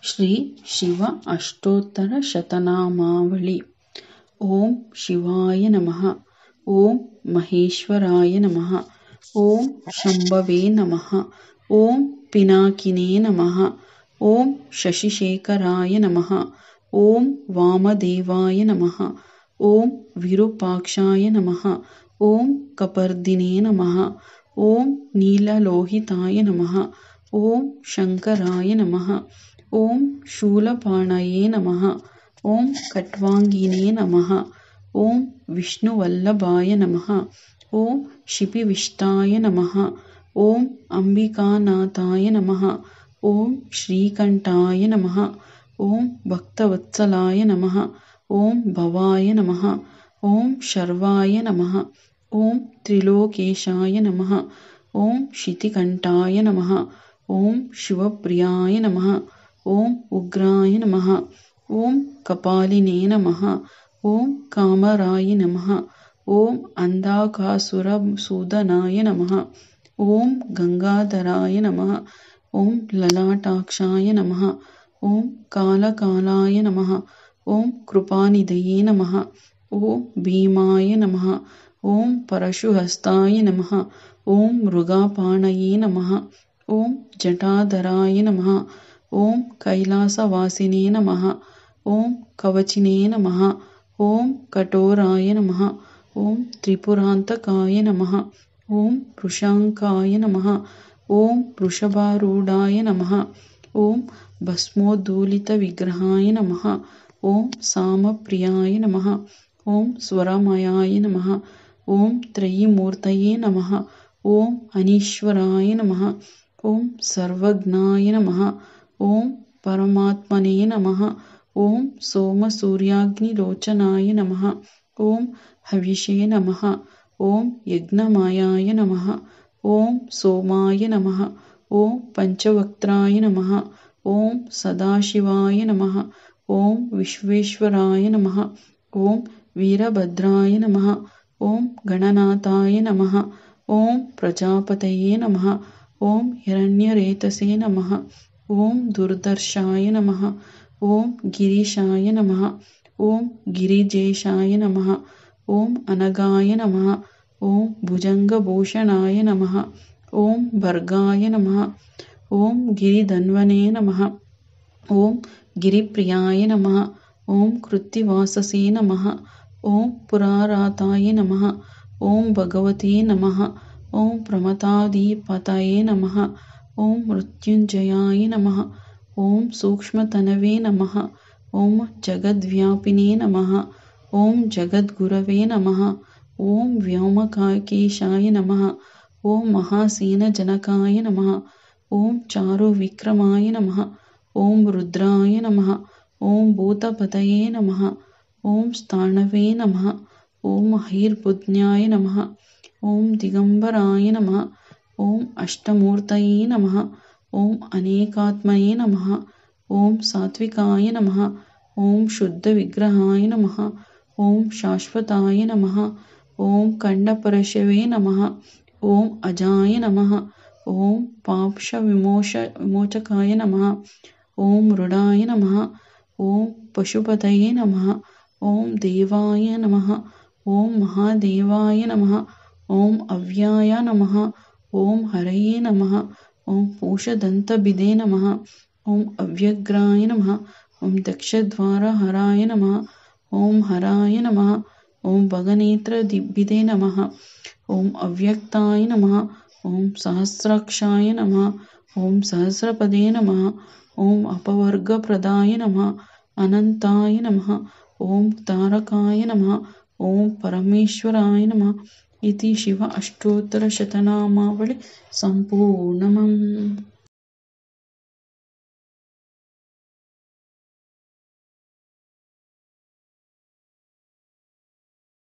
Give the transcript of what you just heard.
ಶ್ರೀ ಶಿವ ಅಷ್ಟೋತ್ತರ ಶತನಾಮಾವಳಿ. ಓಂ ಶಿವಾಯ ನಮಃ. ಓಂ ಮಹೇಶ್ವರಾಯ ನಮಃ. ಓಂ ಶಂಭವೇ ನಮಃ. ಓಂ ಪಿನಾಕಿನೇ ನಮಃ. ಓಂ ಶಶಿಶೇಖರಾಯ ನಮಃ. ಓಂ ವಾಮದೇವಾಯ ನಮಃ. ಓಂ ವಿರೂಪಾಕ್ಷಾಯ ನಮಃ. ಓಂ ಕಪರ್ದಿನೇ ನಮಃ. ಓಂ ನೀಲಲೋಹಿತಾಯ ನಮಃ. ಓಂ ಶಂಕರಾಯ ನಮಃ. ಓಂ ಶೂಲಪಾಣಯೇ ನಮಃ. ಓಂ ಖಟ್ವಾಂಗಿನೇ ನಮಃ. ಓಂ ವಿಷ್ಣುವಲ್ಲಭಾಯ ನಮಃ. ಓಂ ಶಿಪಿವಿಷ್ಟಾಯ ನಮಃ. ಓಂ ಅಂಬಿಕಾನಾಥಾಯ ನಮಃ. ಓಂ ಶ್ರೀಕಂಠಾಯ ನಮಃ. ಓಂ ಭಕ್ತವತ್ಸಲಾಯ ನಮಃ. ಓಂ ಭವಾಯ ನಮಃ. ಓಂ ಶರ್ವಾಯ ನಮಃ. ಓಂ ತ್ರಿಲೋಕೇಶಾಯ ನಮಃ. ಓಂ ಶಿತಿಕಂಠಾಯ ನಮಃ. ಓಂ ಶಿವಪ್ರಿಯಾಯ ನಮಃ. ಓಂ ಉಗ್ರಾಯ ನಮಃ. ಓಂ ಕಪಾಲಿನೇ ನಮಃ. ಓಂ ಕಾಮರಾಯ ನಮಃ. ಓಂ ಅಂಧಾಕಾಸುರಸೂದನಾಯ ನಮಃ. ಓಂ ಗಂಗಾಧರಾಯ ನಮಃ. ಓಂ ಲಲಾಟಾಕ್ಷಾಯ ನಮಃ. ಓಂ ಕಾಲಕಾಲಾಯ ನಮಃ. ಓಂ ಕೃಪಾನಿಧಯೇ ನಮಃ. ಓಂ ಭೀಮಾಯ ನಮಃ. ಓಂ ಪರಶುಹಸ್ತಾಯ ನಮಃ. ಓಂ ಮೃಗಾಪಾಣಯೇ ನಮಃ. ಓಂ ಜಟಾಧರಾಯ ನಮಃ. ಓಂ ಕೈಲಾಸವಾಸಿನೇ ನಮಃ. ಓಂ ಕವಚಿನೇ ನಮಃ. ಓಂ ಕಠೋರಾಯ ನಮಃ. ಓಂ ತ್ರಿಪುರಾಂತಕಾಯ ನಮಃ. ಓಂ ವೃಷಾಂಕಾಯ ನಮಃ. ಓಂ ವೃಷಭಾರೂಢಾಯ ನಮಃ. ಓಂ ಭಸ್ಮೋದ್ದೂಲಿತವಿಗ್ರಹಾಯ ನಮಃ. ಓಂ ಸಾಮಪ್ರಿಯಾಯ ನಮಃ. ಓಂ ಸ್ವರಮಯಾಯ ನಮಃ. ಓಂ ತ್ರಯೀಮೂರ್ತಯೇ ನಮಃ. ಓಂ ಅನೀಶ್ವರಾಯ ನಮಃ. ಓಂ ಸರ್ವಜ್ಞಾಯ ನಮಃ. ಓಂ ಪರಮಾತ್ಮನೇ ನಮಃ. ಓಂ ಸೋಮಸೂರ್ಯಾಗ್ನಿಲೋಚನಾಯ ನಮಃ. ಓಂ ಹವಿಷೇ ನಮಃ. ಓಂ ಯಜ್ಞಮಾಯಾಯ ನಮಃ. ಓಂ ಸೋಮಾಯ ನಮಃ. ಓಂ ಪಂಚವಕ್ತ್ರಾಯ ನಮಃ. ಓಂ ಸದಾಶಿವಾಯ ನಮಃ. ಓಂ ವಿಶ್ವೇಶ್ವರಾಯ ನಮಃ. ಓಂ ವೀರಭದ್ರಾಯ ನಮಃ. ಓಂ ಗಣನಾಥಾಯ ನಮಃ. ಓಂ ಪ್ರಜಾಪತಯೇ ನಮಃ. ಓಂ ಹಿರಣ್ಯರೇತಸೇ ನಮಃ. ಓಂ ದುರ್ದರ್ಶಾಯ ನಮಃ. ಓಂ ಗಿರೀಶಾಯ ನಮಃ. ಓಂ ಗಿರಿಜೇಶಾಯ ನಮಃ. ಓಂ ಅನಗಾಯ ನಮಃ. ಓಂ ಭುಜಂಗಭೂಷಣಾಯ ನಮಃ. ಓಂ ಭರ್ಗಾಯ ನಮಃ. ಓಂ ಗಿರಿಧನ್ವನೇ ನಮಃ. ಓಂ ಗಿರಿಪ್ರಿಯಾಯ ನಮಃ. ಓಂ ಕೃತ್ತಿವಾಸಸೇ ನಮಃ. ಓಂ ಪುರಾರಾತಾಯ ನಮಃ. ಓಂ ಭಗವತೇ ನಮಃ. ಓಂ ಪ್ರಮಥಾಧಿಪತಯೇ ನಮಃ. ಓಂ ಮೃತ್ಯುಂಜಯಾಯ ನಮಃ. ಓಂ ಸೂಕ್ಷ್ಮತನವೇ ನಮಃ. ಓಂ ಜಗದ್ವ್ಯಾಪಿನೇ ನಮಃ. ಓಂ ಜಗದ್ಗುರವೇ ನಮಃ. ಓಂ ವ್ಯೋಮಕೇಶಾಯ ನಮಃ. ಓಂ ಮಹಾಸೇನಜನಕಾಯ ನಮಃ. ಓಂ ಚಾರುವಿಕ್ರಮಾಯ ನಮಃ. ಓಂ ರುದ್ರಾಯ ನಮಃ. ಓಂ ಭೂತಪತಯೇ ನಮಃ. ಓಂ ಸ್ಥಾಣವೇ ನಮಃ. ಓಂ ಹೈರ್ಬುಧ್ನ್ಯಾಯ ನಮಃ. ಓಂ ದಿಗಂಬರಾಯ ನಮಃ. ಓಂ ಅಷ್ಟಮೂರ್ತಯೇ ನಮಃ. ಓಂ ಅನೇಕಾತ್ಮನೇ ನಮಃ. ಓಂ ಸಾತ್ವಿಕಾಯ ನಮಃ. ಓಂ ಶುದ್ಧವಿಗ್ರಹಾಯ ನಮಃ. ಓಂ ಶಾಶ್ವತಾಯ ನಮಃ. ಓಂ ಖಂಡಪರಶವೇ ನಮಃ. ಓಂ ಅಜಾಯ ನಮಃ. ಓಂ ಪಾಪ್ಶವಿಮೋಚಕಾಯ ನಮಃ. ಓಂ ಮೃಡಾಯ ನಮಃ. ಓಂ ಪಶುಪತಯೇ ನಮಃ. ಓಂ ದೇವಾಯ ನಮಃ. ಓಂ ಮಹಾದೇವಾಯ ನಮಃ. ಓಂ ಅವ್ಯಾಯ ನಮಃ. ಓಂ ಹರಯೇ ನಮಃ. ಓಂ ಪೂಷದಂತಭಿದೇ ನಮಃ. ಓಂ ಅವ್ಯಗ್ರಾಯ ನಮಃ. ಓಂ ದಕ್ಷದ್ವಾರಹರಾಯ ನಮಃ. ಓಂ ಹರಾಯ ನಮಃ. ಓಂ ಭಗನೇತ್ರದಿಬ್ಬಿದೇ ನಮಃ. ಓಂ ಅವ್ಯಕ್ತಾಯ ನಮಃ. ಓಂ ಸಹಸ್ರಾಕ್ಷಾಯ ನಮಃ. ಓಂ ಸಹಸ್ರಪದೇ ನಮಃ. ಓಂ ಅಪವರ್ಗಪ್ರದಾಯ ನಮಃ. ಅನಂತಾಯ ನಮಃ. ಓಂ ತಾರಕಾಯ ನಮಃ. ಓಂ ಪರಮೇಶ್ವರಾಯ ನಮಃ. ಇತಿ ಶಿವ ಅಷ್ಟೋತ್ತರ ಶತನಾಮಾವಳಿ ಸಂಪೂರ್ಣಂ.